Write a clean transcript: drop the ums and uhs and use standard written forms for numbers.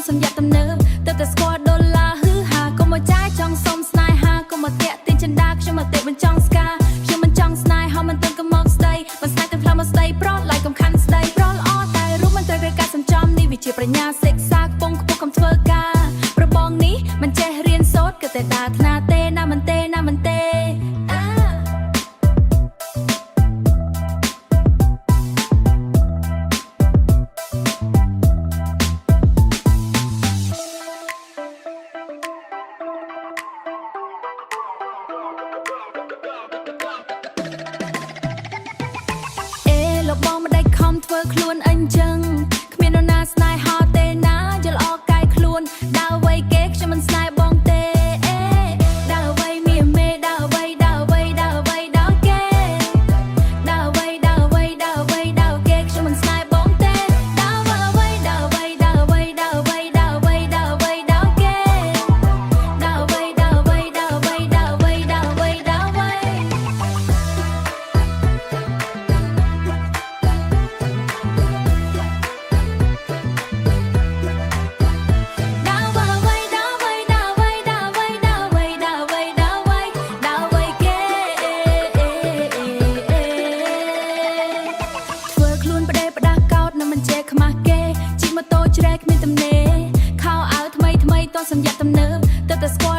សម្រាប់ទំនើបទៅតែស្គាល់ដុល្លារហឺហាកុំមកចាយចង់សុំស្នេហាកុំមកតាក់ទាញចិន្តាខ្ញុំមកទេបញ្ចង់ស្កាខ្ញុំមិនចង់ស្នេហ៍មិនទៅកុំមកស្ដីមិនស្នេហ៍ទៅផ្លោមកស្ដីប្រឡៃកុំខាន់ស្ដីប្រល្អតែរួមមិនត្រូវការសំចំនេះវាជាប្រាជ្ញាសិក្សាខ្ពង់ខ្ពស់កុំធ្វើការប្របងនេះមិនចេះរៀនសូត្រក៏តែដើរថ្នាទេណាមិនទេណាមិនទេលោកបងមិនដេចខំធ្វើខ្លួនអញ្ចឹងគ្មាននរណាស្នេហាទេណាយល់អកកាយខ្លួនដើរអ្វីគេខ្ញុំមិនស្នេហ៍បងទេដើរអ្វីមានមេដើរអ្វីដើរអ្វីដើរអ្វីដើរគេដើរអ្វីដើរអ្វីដើរអ្វីដើរគេខ្ញុំមិនស្នេហ៍បងទេដើរអ្វីដើរអ្វីដើរអ្វីដើរអ្វីដើរអ្វីដើរអ្វីដើរគេដើរអ្វីដើរអ្វីដើរអ្វីដើរអ្វីដើរអ្វីដើរអ្វីជ្រែកមានទំនេរខោអាវថ្មីថ្មីតសម្រាប់ទំនើបទៅតែស្គាល់